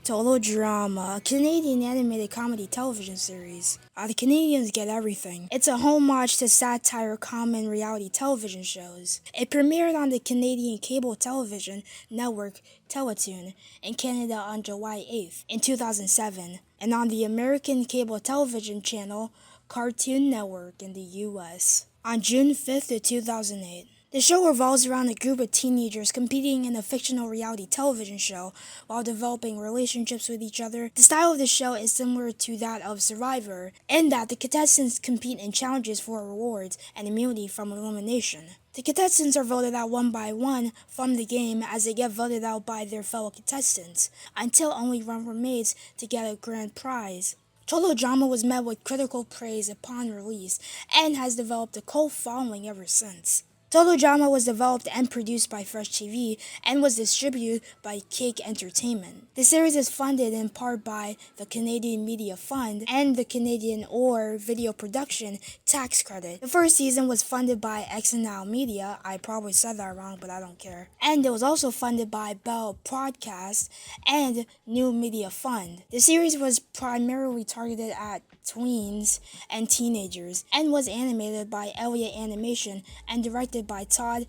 Total Drama, a Canadian animated comedy television series. The Canadians get everything. It's a homage to satire common reality television shows. It premiered on the Canadian cable television network Teletoon in Canada on July 8th in 2007, and on the American cable television channel Cartoon Network in the US on June 5th of 2008. The show revolves around a group of teenagers competing in a fictional reality television show while developing relationships with each other. The style of the show is similar to that of Survivor, in that the contestants compete in challenges for rewards and immunity from elimination. The contestants are voted out one by one from the game as they get voted out by their fellow contestants, until only one remains to get a grand prize. Total Drama was met with critical praise upon release and has developed a cult following ever since. Total Drama was developed and produced by Fresh TV and was distributed by Cake Entertainment. The series is funded in part by the Canadian Media Fund and the Canadian or Video Production Tax Credit. The first season was funded by XNOW Media, I probably said that wrong but I don't care, and it was also funded by Bell Podcast and New Media Fund. The series was primarily targeted at tweens and teenagers and was animated by Elliott Animation and directed by Todd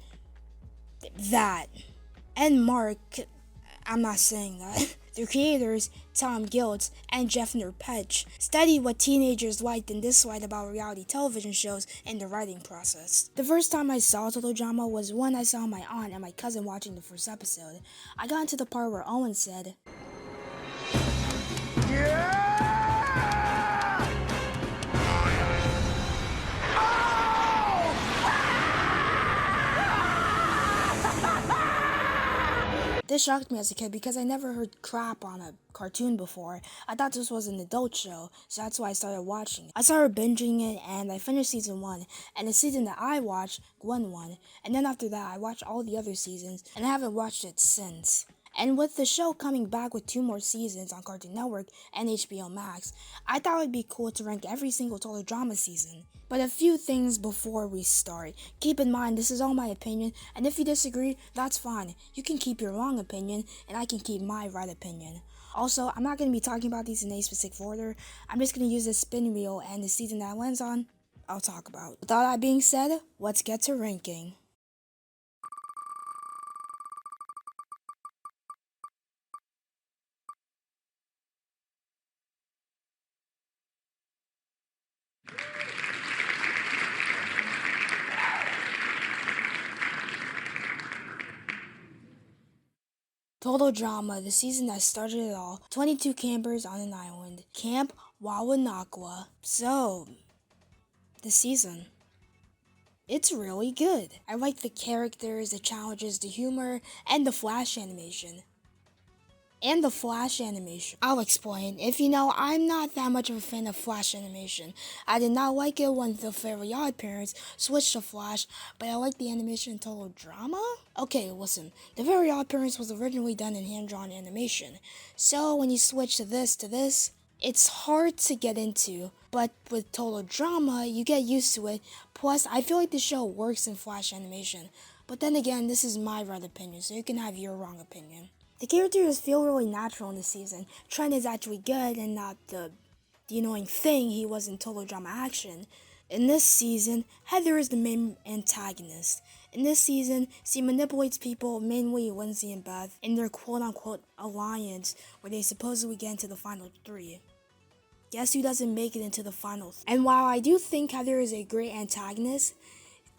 that and Mark, I'm not saying that. The creators, Tom Giltz and Jeff Nurpech, studied what teenagers liked and disliked about reality television shows in the writing process. The first time I saw Total Drama was when I saw my aunt and my cousin watching the first episode. I got into the part where Owen said, "Yeah!" This shocked me as a kid because I never heard crap on a cartoon before. I thought this was an adult show, so that's why I started watching it. I started binging it and I finished season 1, and the season that I watched, Gwen won, and then after that I watched all the other seasons, and I haven't watched it since. And with the show coming back with 2 more seasons on Cartoon Network and HBO Max, I thought it would be cool to rank every single Total Drama season. But a few things before we start. Keep in mind, this is all my opinion, and if you disagree, that's fine. You can keep your wrong opinion, and I can keep my right opinion. Also, I'm not going to be talking about these in any specific order. I'm just going to use this spin wheel, and the season that it lands on, I'll talk about. With all that being said, let's get to ranking. Total Drama, the season that started it all. 22 campers on an island. Camp Wawanakwa. So, the season. It's really good. I like the characters, the challenges, the humor, and the flash animation. I'll explain. If you know, I'm not that much of a fan of Flash animation. I did not like it when the Fairly Odd Parents switched to Flash, but I like the animation in Total Drama? Okay, listen. The Fairly Odd Parents was originally done in hand-drawn animation. So when you switch to this, it's hard to get into. But with Total Drama, you get used to it. Plus, I feel like the show works in Flash animation. But then again, this is my right opinion, so you can have your wrong opinion. The characters feel really natural in this season. Trent is actually good and not the annoying thing he was in Total Drama Action. In this season, Heather is the main antagonist. In this season, she manipulates people, mainly Lindsay and Beth, in their quote-unquote alliance where they supposedly get into the final 3. Guess who doesn't make it into the final 3? And while I do think Heather is a great antagonist,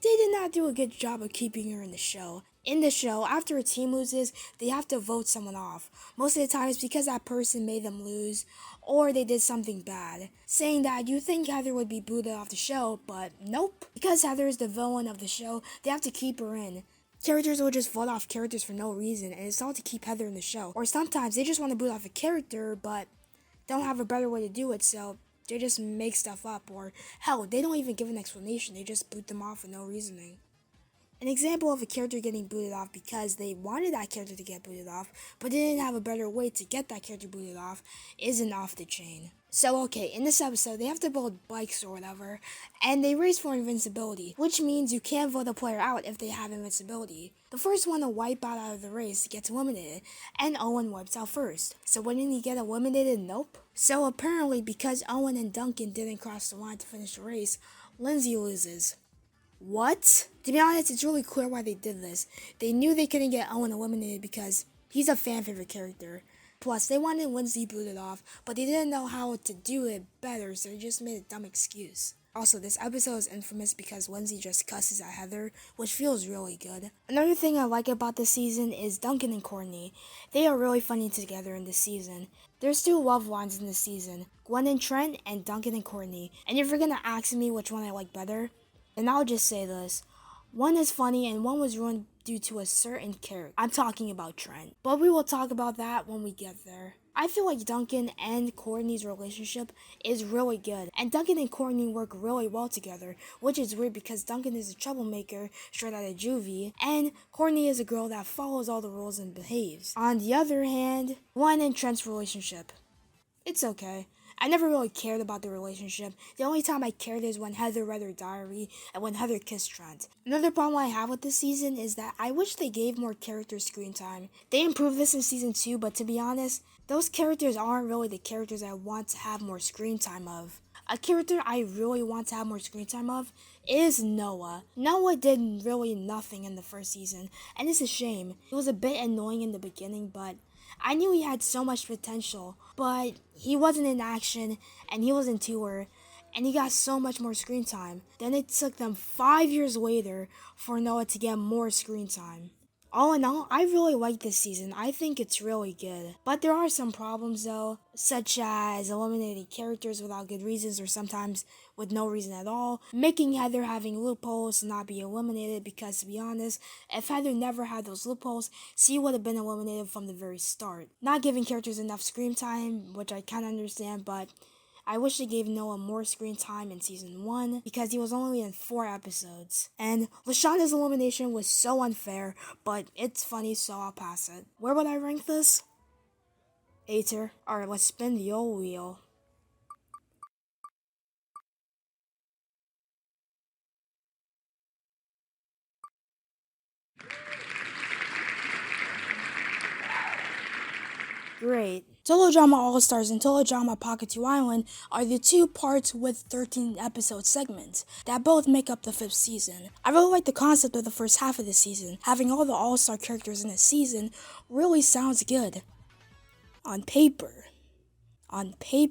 they did not do a good job of keeping her in the show. In the show, after a team loses, they have to vote someone off. Most of the time, it's because that person made them lose, or they did something bad. Saying that, you think Heather would be booted off the show, but nope. Because Heather is the villain of the show, they have to keep her in. Characters will just vote off characters for no reason, and it's all to keep Heather in the show. Or sometimes, they just want to boot off a character, but don't have a better way to do it, so they just make stuff up. Or hell, they don't even give an explanation, they just boot them off with no reasoning. An example of a character getting booted off because they wanted that character to get booted off, but they didn't have a better way to get that character booted off, isn't off the chain. So okay, in this episode, they have to build bikes or whatever, and they race for invincibility, which means you can't vote a player out if they have invincibility. The first one to wipe out of the race gets eliminated, and Owen wipes out first. So wouldn't he get eliminated? Nope. So apparently, because Owen and Duncan didn't cross the line to finish the race, Lindsay loses. What? To be honest, it's really clear why they did this. They knew they couldn't get Owen eliminated because he's a fan favorite character. Plus, they wanted Lindsay booted off, but they didn't know how to do it better, so they just made a dumb excuse. Also, this episode is infamous because Lindsay just cusses at Heather, which feels really good. Another thing I like about this season is Duncan and Courtney. They are really funny together in this season. There's 2 love lines in this season, Gwen and Trent and Duncan and Courtney. And if you're gonna ask me which one I like better, then I'll just say this. One is funny and one was ruined due to a certain character. I'm talking about Trent. But we will talk about that when we get there. I feel like Duncan and Courtney's relationship is really good. And Duncan and Courtney work really well together, which is weird because Duncan is a troublemaker straight out of juvie, and Courtney is a girl that follows all the rules and behaves. On the other hand, Gwen and Trent's relationship. It's okay. I never really cared about the relationship. The only time I cared is when Heather read her diary and when Heather kissed Trent. Another problem I have with this season is that I wish they gave more characters screen time. They improved this in season 2, but to be honest, those characters aren't really the characters I want to have more screen time of. A character I really want to have more screen time of is Noah. Noah did really nothing in the first season, and it's a shame. It was a bit annoying in the beginning, but I knew he had so much potential, but he wasn't in action, and he was in tour, and he got so much more screen time. Then it took them 5 years later for Noah to get more screen time. All in all, I really like this season. I think it's really good. But there are some problems though, such as eliminating characters without good reasons or sometimes with no reason at all, making Heather having loopholes to not be eliminated because to be honest, if Heather never had those loopholes, she would have been eliminated from the very start. Not giving characters enough screen time, which I kind of understand, but I wish they gave Noah more screen time in season 1 because he was only in 4 episodes. And Lashonda's elimination was so unfair, but it's funny, so I'll pass it. Where would I rank this? A tier. Alright, let's spin the old wheel. Great. Teledrama All-Stars and Teledrama Pahkitew Island are the 2 parts with 13 episode segments that both make up the 5th season. I really like the concept of the first half of the season. Having all the All-Star characters in a season really sounds good. On paper,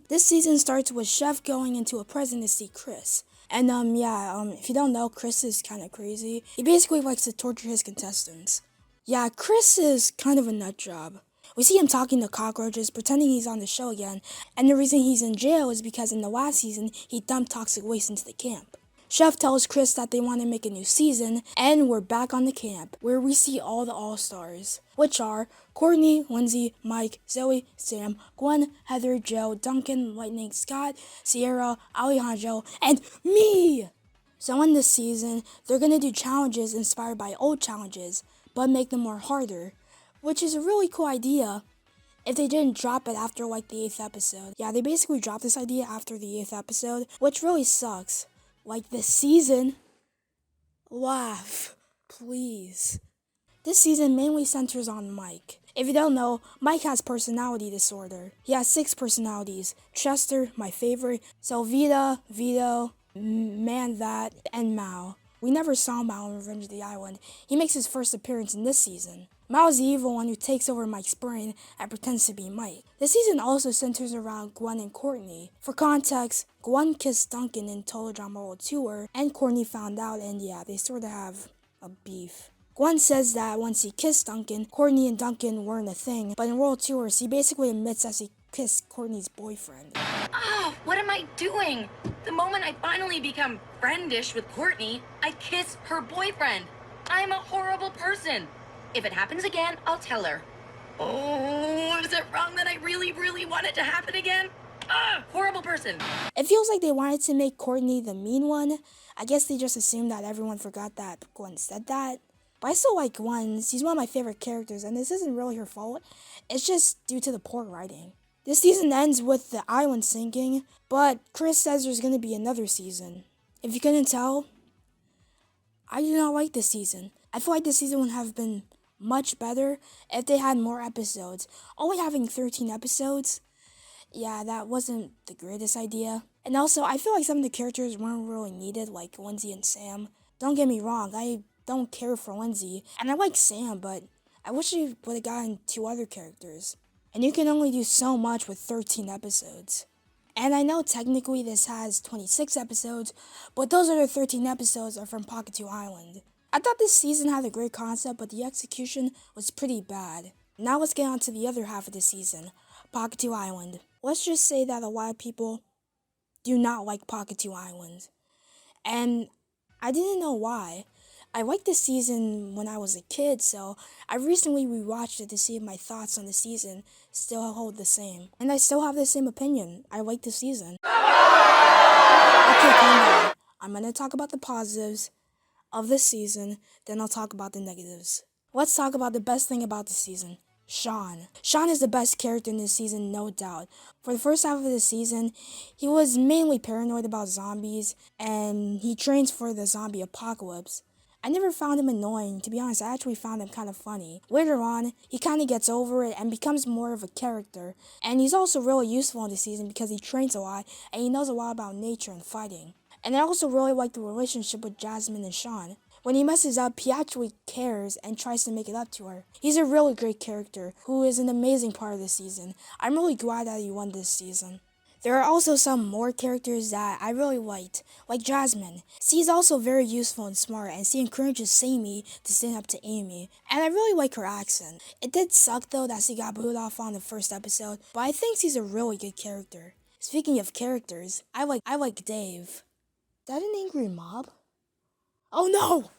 this season starts with Chef going into a prison to see Chris. And if you don't know, Chris is kind of crazy. He basically likes to torture his contestants. Yeah, Chris is kind of a nut job. We see him talking to cockroaches, pretending he's on the show again, and the reason he's in jail is because in the last season, he dumped toxic waste into the camp. Chef tells Chris that they want to make a new season, and we're back on the camp, where we see all the All-Stars, which are Courtney, Lindsay, Mike, Zoe, Sam, Gwen, Heather, Joe, Duncan, Lightning, Scott, Sierra, Alejandro, and me! So in this season, they're gonna do challenges inspired by old challenges, but make them more harder, which is a really cool idea if they didn't drop it after like the 8th episode. Yeah, they basically dropped this idea after the 8th episode, which really sucks. Like this season, laugh, please. This season mainly centers on Mike. If you don't know, Mike has personality disorder. He has 6 personalities. Chester, my favorite, Selvita, Vito, Man-That, and Mao. We never saw Mao in Revenge of the Island. He makes his first appearance in this season. Mao's the evil one who takes over Mike's brain and pretends to be Mike. The season also centers around Gwen and Courtney. For context, Gwen kissed Duncan in Teledrama World Tour, and Courtney found out, and yeah, they sort of have a beef. Gwen says that once he kissed Duncan, Courtney and Duncan weren't a thing, but in World Tours, he basically admits that he kissed Courtney's boyfriend. Oh, what am I doing? The moment I finally become friendish with Courtney, I kiss her boyfriend. I'm a horrible person. If it happens again, I'll tell her. Oh, is it wrong that I really, really want it to happen again? Horrible person. It feels like they wanted to make Courtney the mean one. I guess they just assumed that everyone forgot that Gwen said that. But I still like Gwen. She's one of my favorite characters, and this isn't really her fault. It's just due to the poor writing. This season ends with the island sinking, but Chris says there's going to be another season. If you couldn't tell, I do not like this season. I feel like this season would have been much better if they had more episodes. Only having 13 episodes, yeah, that wasn't the greatest idea. And also, I feel like some of the characters weren't really needed, like Lindsay and Sam. Don't get me wrong, I don't care for Lindsay, and I like Sam, but I wish they would have gotten 2 other characters. And you can only do so much with 13 episodes. And I know technically this has 26 episodes, but those other 13 episodes are from Pahkitew Island. I thought this season had a great concept, but the execution was pretty bad. Now let's get on to the other half of the season, Pahkitew Island. Let's just say that a lot of people do not like Pahkitew Island. And I didn't know why. I liked this season when I was a kid, so I recently rewatched it to see if my thoughts on the season still hold the same. And I still have the same opinion. I like the season. Okay, calm down. I'm gonna talk about the positives of this season, then I'll talk about the negatives. Let's talk about the best thing about the season. Sean. Sean is the best character in this season, no doubt. For the first half of the season, he was mainly paranoid about zombies, and he trains for the zombie apocalypse. I never found him annoying. To be honest, I actually found him kind of funny. Later on, he kind of gets over it and becomes more of a character. And he's also really useful in the season because he trains a lot and he knows a lot about nature and fighting. And I also really like the relationship with Jasmine and Sean. When he messes up, he actually cares and tries to make it up to her. He's a really great character who is an amazing part of the season. I'm really glad that he won this season. There are also some more characters that I really liked, like Jasmine. She's also very useful and smart, and she encourages Sammy to stand up to Amy. And I really like her accent. It did suck though that she got booed off on the first episode, but I think she's a really good character. Speaking of characters, I like Dave. Is that an angry mob? Oh no!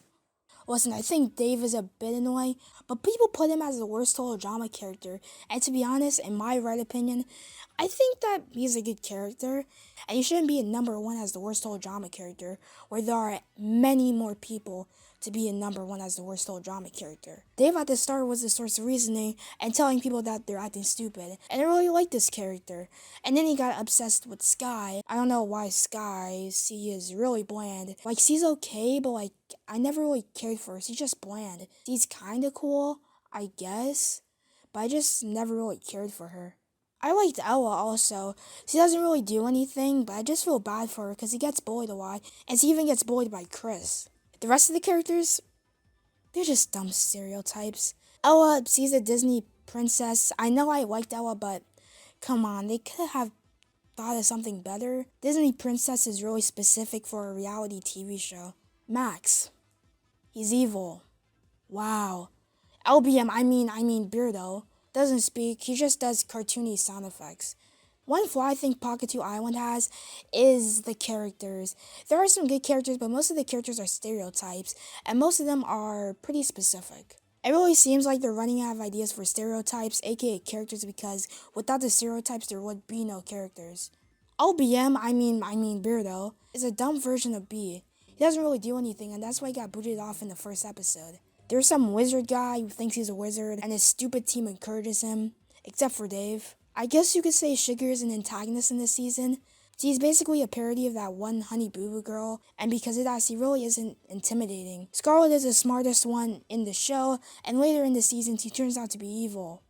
Listen, I think Dave is a bit annoying, but people put him as the worst total drama character, and to be honest, in my right opinion, I think that he's a good character, and he shouldn't be a number 1 as the worst total drama character, where there are many more people to be a number 1 as the worst total drama character. Dave at the start was the source of reasoning and telling people that they're acting stupid, and I really liked this character. And then he got obsessed with Sky. I don't know why Sky, she is really bland. Like, she's okay, but like, I never really cared for her. She's just bland. She's kinda cool, I guess, but I just never really cared for her. I liked Ella also. She doesn't really do anything, but I just feel bad for her because she gets bullied a lot, and she even gets bullied by Chris. The rest of the characters, they're just dumb stereotypes. Ella, she's a Disney princess. I know I liked Ella, but come on, they could have thought of something better. Disney princess is really specific for a reality TV show. Max, he's evil. Wow. LBM, I mean Beardo, doesn't speak, he just does cartoony sound effects. One flaw I think Pahkitew Island has is the characters. There are some good characters, but most of the characters are stereotypes, and most of them are pretty specific. It really seems like they're running out of ideas for stereotypes, aka characters, because without the stereotypes, there would be no characters. OBM, I mean Beardo, is a dumb version of B. He doesn't really do anything, and that's why he got booted off in the first episode. There's some wizard guy who thinks he's a wizard, and his stupid team encourages him, except for Dave. I guess you could say Sugar is an antagonist in this season. She's basically a parody of that one Honey Boo Boo girl, and because of that, she really isn't intimidating. Scarlet is the smartest one in the show, and later in the season, she turns out to be evil.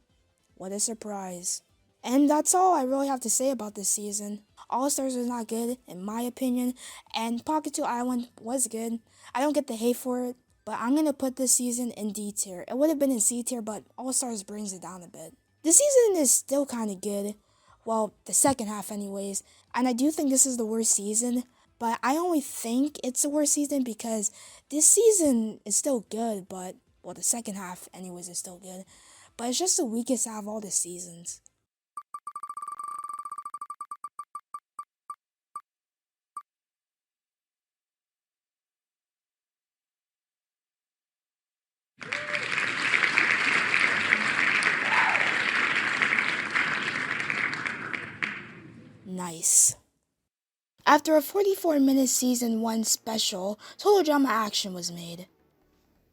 What a surprise. And that's all I really have to say about this season. All Stars was not good, in my opinion, and Pahkitew Island was good. I don't get the hate for it, but I'm gonna put this season in D tier. It would have been in C tier, but All Stars brings it down a bit. The season is still kind of good. Well, the second half anyways. And I do think this is the worst season. But I only think it's the worst season because this season is still good. But, well, the second half anyways is still good. But it's just the weakest out of all the seasons. Nice. After a 44-minute season 1 special, total drama action was made.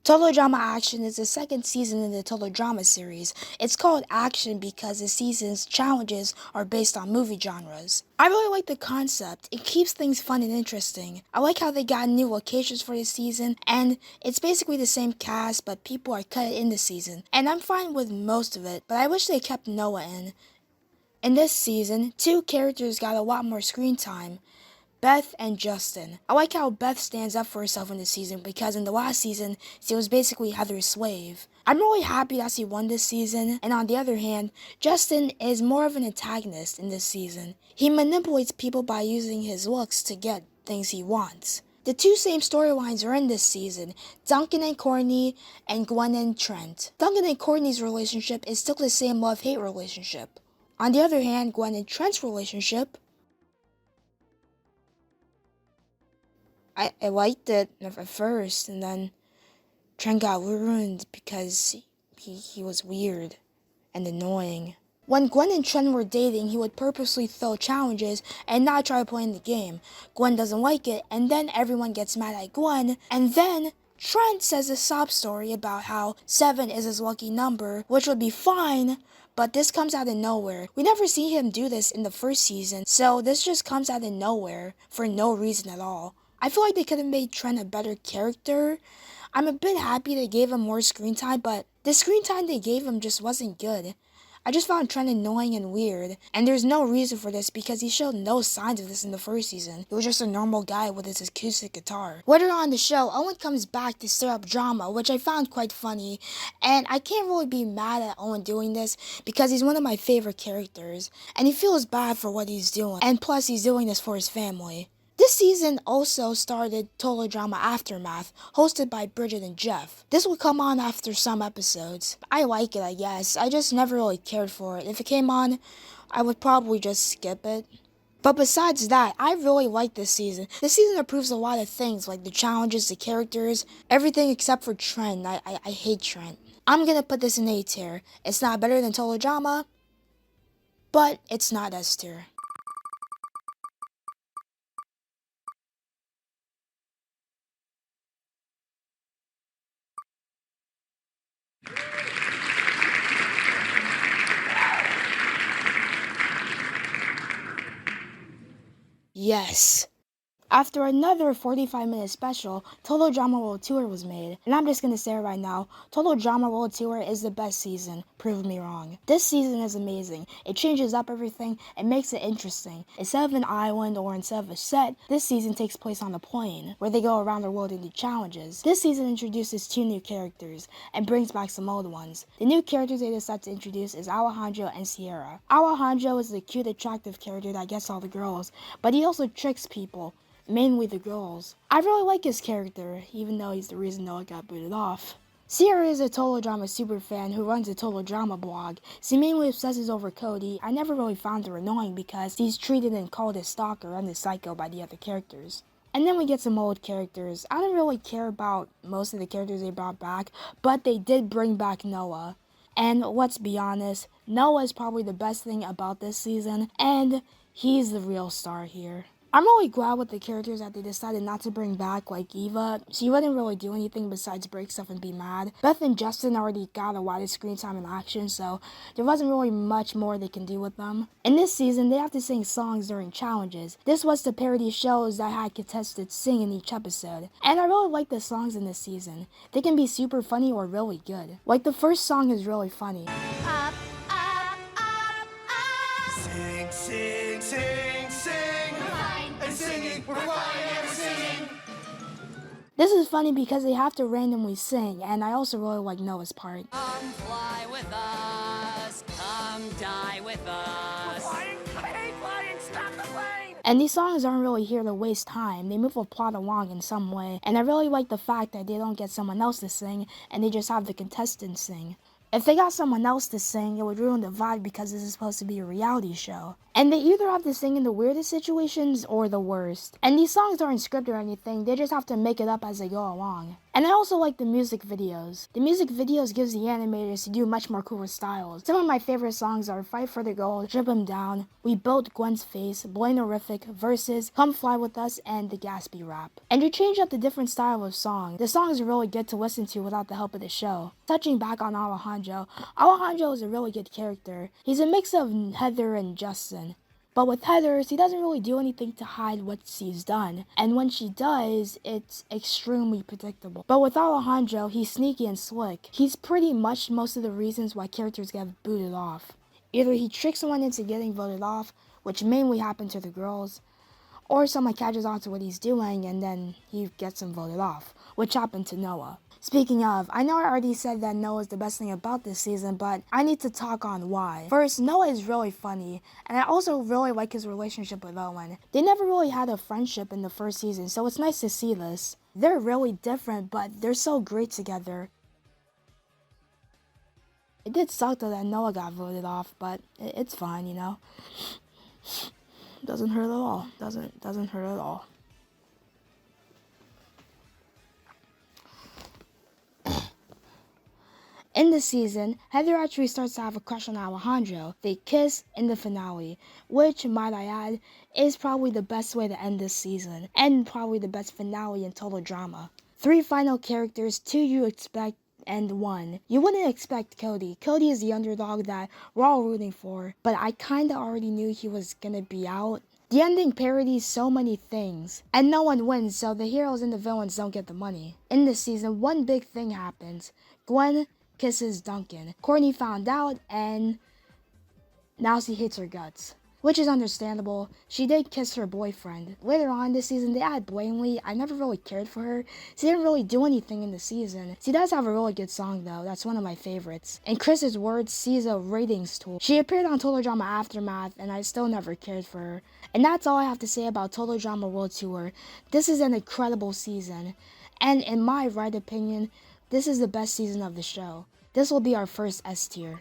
Total Drama Action is the second season in the Total Drama series. It's called Action because the season's challenges are based on movie genres. I really like the concept. It keeps things fun and interesting. I like how they got new locations for this season, and it's basically the same cast, but people are cut in the season. And I'm fine with most of it, but I wish they kept Noah in. In this season, two characters got a lot more screen time. Beth and Justin. I like how Beth stands up for herself in this season because in the last season, she was basically Heather's slave. I'm really happy that she won this season, and on the other hand, Justin is more of an antagonist in this season. He manipulates people by using his looks to get things he wants. The two same storylines are in this season, Duncan and Courtney, and Gwen and Trent. Duncan and Courtney's relationship is still the same love-hate relationship. On the other hand, Gwen and Trent's relationship, I liked it at first, and then Trent got ruined because he was weird and annoying. When Gwen and Trent were dating, he would purposely throw challenges and not try playing the game. Gwen doesn't like it, and then everyone gets mad at Gwen, and then Trent says a sob story about how 7 is his lucky number, which would be fine, but this comes out of nowhere. We never see him do this in the first season, so this just comes out of nowhere for no reason at all. I feel like they could have made Trent a better character. I'm a bit happy they gave him more screen time, but the screen time they gave him just wasn't good. I just found Trent annoying and weird, and there's no reason for this because he showed no signs of this in the first season. He was just a normal guy with his acoustic guitar. Later on in the show, Owen comes back to stir up drama, which I found quite funny, and I can't really be mad at Owen doing this because he's one of my favorite characters, and he feels bad for what he's doing, and plus he's doing this for his family. This season also started Total Drama Aftermath, hosted by Bridget and Jeff. This will come on after some episodes. I like it, I guess. I just never really cared for it. If it came on, I would probably just skip it. But besides that, I really like this season. This season improves a lot of things, like the challenges, the characters, everything except for Trent. I hate Trent. I'm gonna put this in A tier. It's not better than Total Drama, but it's not S tier. Yes. After another 45-minute special, Total Drama World Tour was made, and I'm just gonna say it right now, Total Drama World Tour is the best season, prove me wrong. This season is amazing. It changes up everything, it makes it interesting. Instead of an island or instead of a set, this season takes place on a plane, where they go around the world and do challenges. This season introduces 2 new characters, and brings back some old ones. The new characters they decide to introduce is Alejandro and Sierra. Alejandro is the cute, attractive character that gets all the girls, but he also tricks people, mainly the girls. I really like his character, even though he's the reason Noah got booted off. Sierra is a Total Drama superfan who runs a Total Drama blog. She mainly obsesses over Cody. I never really found her annoying because he's treated and called a stalker and a psycho by the other characters. And then we get some old characters. I don't really care about most of the characters they brought back, but they did bring back Noah. And let's be honest, Noah is probably the best thing about this season, and he's the real star here. I'm really glad with the characters that they decided not to bring back, like Eva. She wouldn't really do anything besides break stuff and be mad. Beth and Justin already got a lot of screen time and action, so there wasn't really much more they can do with them. In this season, they have to sing songs during challenges. This was to parody shows that had contestants sing in each episode. And I really like the songs in this season. They can be super funny or really good. Like the first song is really funny. Up, up, up, up. Sing, sing, sing, sing. And singing, we're flying and singing. This is funny because they have to randomly sing, and I also really like Noah's part. Come fly with us. Come die with us. Flying? I hate flying. Stop the plane. And these songs aren't really here to waste time. They move the plot along in some way, and I really like the fact that they don't get someone else to sing, and they just have the contestants sing. If they got someone else to sing, it would ruin the vibe because this is supposed to be a reality show. And they either have to sing in the weirdest situations or the worst. And these songs aren't scripted or anything, they just have to make it up as they go along. And I also like the music videos. The music videos gives the animators to do much more cooler styles. Some of my favorite songs are Fight for the Gold, Strip 'Em Down, We Built Gwen's Face, Blainorific, Versus, Come Fly With Us, and the Gatsby rap. And to change up the different style of song, the songs are really good to listen to without the help of the show. Touching back on Alejandro, Alejandro is a really good character. He's a mix of Heather and Justin. But with Heather, she doesn't really do anything to hide what she's done. And when she does, it's extremely predictable. But with Alejandro, he's sneaky and slick. He's pretty much most of the reasons why characters get booted off. Either he tricks someone into getting voted off, which mainly happens to the girls, or someone catches on to what he's doing and then he gets him voted off, which happened to Noah. Speaking of, I know I already said that Noah is the best thing about this season, but I need to talk on why. First, Noah is really funny, and I also really like his relationship with Owen. They never really had a friendship in the first season, so it's nice to see this. They're really different, but they're so great together. It did suck though that Noah got voted off, but it's fine, you know? Doesn't hurt at all. Doesn't hurt at all. In the season, Heather actually starts to have a crush on Alejandro. They kiss in the finale, which, might I add, is probably the best way to end this season, and probably the best finale in total drama. 3 final characters, 2 you expect, and 1. You wouldn't expect Cody. Cody is the underdog that we're all rooting for, but I kinda already knew he was gonna be out. The ending parodies so many things, and no one wins, so the heroes and the villains don't get the money. In this season, one big thing happens. Gwen kisses Duncan. Courtney found out, and now she hates her guts. Which is understandable. She did kiss her boyfriend. Later on this season, they add Blaney. I never really cared for her. She didn't really do anything in the season. She does have a really good song, though. That's one of my favorites. In Chris's words, she's a ratings tool. She appeared on Total Drama Aftermath, and I still never cared for her. And that's all I have to say about Total Drama World Tour. This is an incredible season. And in my right opinion, this is the best season of the show. This will be our first S tier.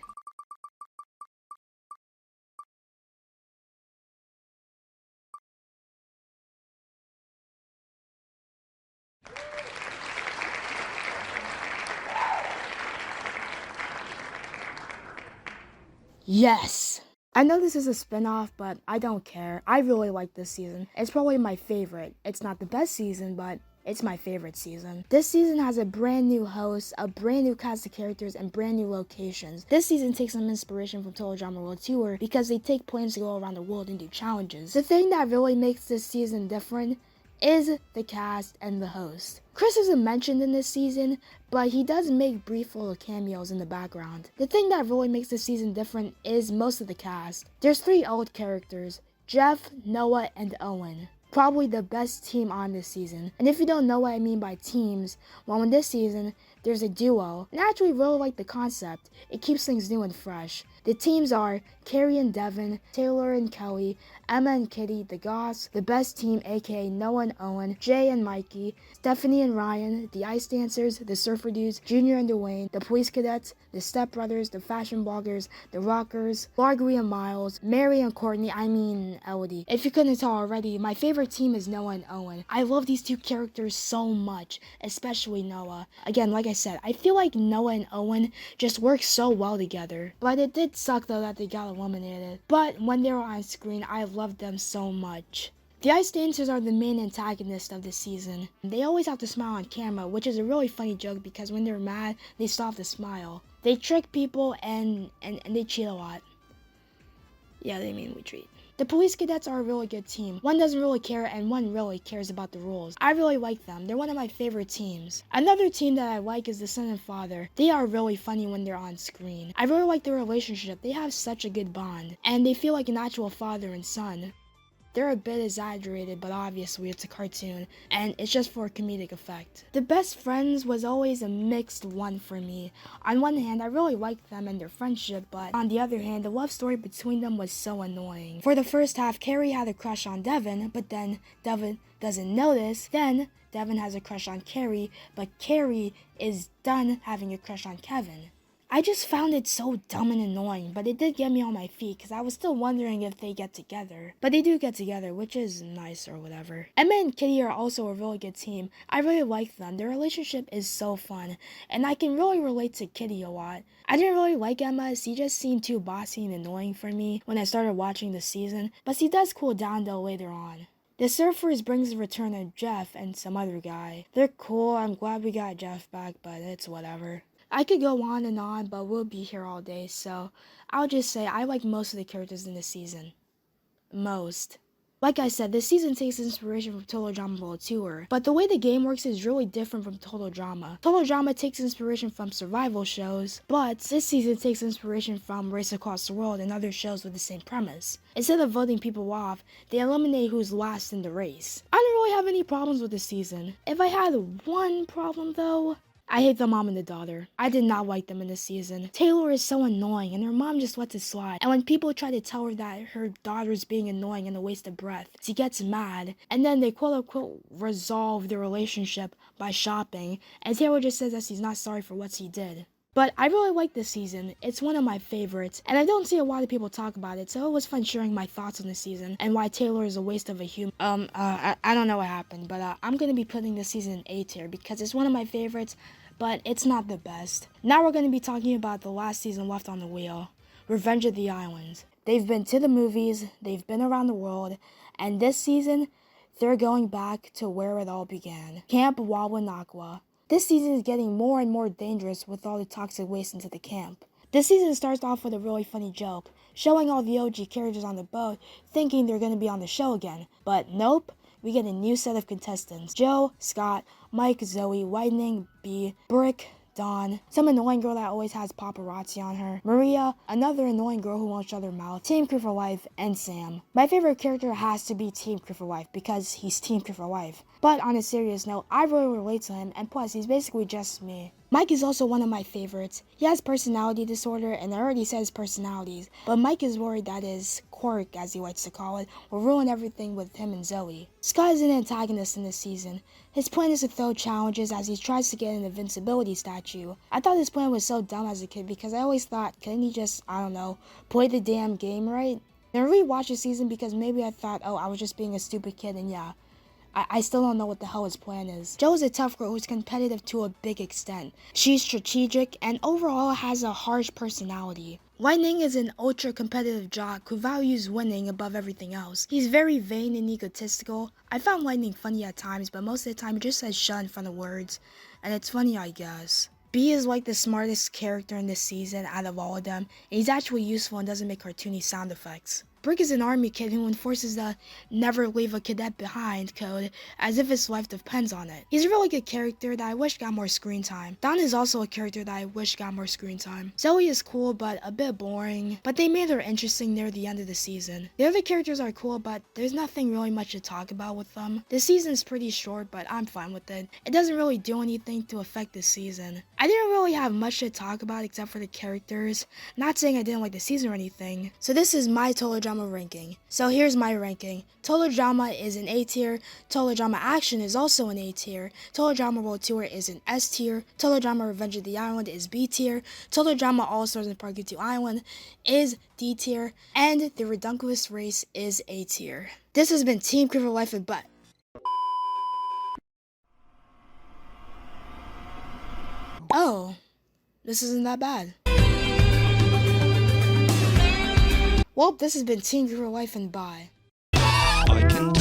Yes! I know this is a spin-off, but I don't care. I really like this season. It's probably my favorite. It's not the best season, but it's my favorite season. This season has a brand new host, a brand new cast of characters, and brand new locations. This season takes some inspiration from Total Drama World Tour because they take planes to go around the world and do challenges. The thing that really makes this season different is the cast and the host. Chris isn't mentioned in this season, but he does make brief little cameos in the background. The thing that really makes this season different is most of the cast. There's 3 old characters, Jeff, Noah, and Owen. Probably the best team on this season. And if you don't know what I mean by teams, well, in this season, there's a duo. And I actually really like the concept. It keeps things new and fresh. The teams are Carrie and Devin, Taylor and Kelly, Emma and Kitty, the Goths, the best team aka Noah and Owen, Jay and Mikey, Stephanie and Ryan, the Ice Dancers, the Surfer Dudes, Junior and Dwayne, the Police Cadets, the Step Brothers, the Fashion Bloggers, the Rockers, Largary and Miles, Mary and Courtney, Elodie. If you couldn't tell already, my favorite team is Noah and Owen. I love these 2 characters so much, especially Noah. Again, like I said, I feel like Noah and Owen just work so well together. But it did suck though that they got eliminated. But when they were on screen, I loved them so much. The Ice Dancers are the main antagonist of this season. They always have to smile on camera, which is a really funny joke because when they're mad, they still have to smile. They trick people and they cheat a lot. Yeah, they mean we treat. The Police Cadets are a really good team. One doesn't really care and one really cares about the rules. I really like them. They're one of my favorite teams. Another team that I like is the son and father. They are really funny when they're on screen. I really like their relationship. They have such a good bond. And they feel like an actual father and son. They're a bit exaggerated, but obviously it's a cartoon, and it's just for comedic effect. The Best Friends was always a mixed one for me. On one hand, I really liked them and their friendship, but on the other hand, the love story between them was so annoying. For the first half, Carrie had a crush on Devin, but then Devin doesn't notice. Then Devin has a crush on Carrie, but Carrie is done having a crush on Kevin. I just found it so dumb and annoying, but it did get me on my feet because I was still wondering if they get together. But they do get together, which is nice or whatever. Emma and Kitty are also a really good team. I really like them. Their relationship is so fun, and I can really relate to Kitty a lot. I didn't really like Emma, as he just seemed too bossy and annoying for me when I started watching the season, but he does cool down though later on. The Surfers brings the return of Jeff and some other guy. They're cool, I'm glad we got Jeff back, but it's whatever. I could go on, but we'll be here all day, so I'll just say I like most of the characters in this season. Most. Like I said, this season takes inspiration from Total Drama World Tour, but the way the game works is really different from Total Drama. Total Drama takes inspiration from survival shows, but this season takes inspiration from Race Across the World and other shows with the same premise. Instead of voting people off, they eliminate who's last in the race. I don't really have any problems with this season. If I had one problem though, I hate the mom and the daughter. I did not like them in this season. Taylor is so annoying and her mom just lets it slide. And when people try to tell her that her daughter's being annoying and a waste of breath, she gets mad. And then they quote unquote resolve their relationship by shopping. And Taylor just says that she's not sorry for what she did. But I really like this season. It's one of my favorites, and I don't see a lot of people talk about it, so it was fun sharing my thoughts on this season and why Taylor is a waste of a human. I don't know what happened, but I'm gonna be putting this season in A tier because it's one of my favorites, but it's not the best. Now we're gonna be talking about the last season left on the wheel, Revenge of the Islands. They've been to the movies, they've been around the world, and this season, they're going back to where it all began, Camp Wawanakwa. This season is getting more and more dangerous with all the toxic waste into the camp. This season starts off with a really funny joke, showing all the OG characters on the boat, thinking they're going to be on the show again. But nope, we get a new set of contestants. Joe, Scott, Mike, Zoe, Lightning, B, Brick, Dawn, some annoying girl that always has paparazzi on her, Maria, another annoying girl who won't shut her mouth, TeamCreed4Life, and Sam. My favorite character has to be TeamCreed4Life because he's TeamCreed4Life. But on a serious note, I really relate to him, and plus, he's basically just me. Mike is also one of my favorites. He has personality disorder, and I already said his personalities, but Mike is worried that his quirk, as he likes to call it, will ruin everything with him and Zoe. Scott is an antagonist in this season. His plan is to throw challenges as he tries to get an invincibility statue. I thought his plan was so dumb as a kid because I always thought, couldn't he just, I don't know, play the damn game right? Then I rewatched the season because maybe I thought, oh, I was just being a stupid kid, and yeah. I still don't know what the hell his plan is. Jo is a tough girl who's competitive to a big extent. She's strategic and overall has a harsh personality. Lightning is an ultra-competitive jock who values winning above everything else. He's very vain and egotistical. I found Lightning funny at times, but most of the time he just says shut in front of words. And it's funny, I guess. B is like the smartest character in this season out of all of them, and he's actually useful and doesn't make cartoony sound effects. Brick is an army kid who enforces the never leave a cadet behind code as if his life depends on it. He's a really good character that I wish got more screen time. Dawn is also a character that I wish got more screen time. Zoe is cool but a bit boring, but they made her interesting near the end of the season. The other characters are cool, but there's nothing really much to talk about with them. The season's pretty short, but I'm fine with it. It doesn't really do anything to affect the season. I didn't really have much to talk about except for the characters. Not saying I didn't like the season or anything. So this is my Total Drama ranking. So here's my ranking. Total Drama is an A tier. Total Drama Action is also an A tier. Total Drama World Tour is an S tier. Total Drama Revenge of the Island is B tier. Total Drama All Stars in Pahkitew Island is D tier. And the Ridonculous race is A tier. This has been TeamCreed4Life and Butt. Oh, this isn't that bad. Well, this has been TeamCreed4Life and bye. I can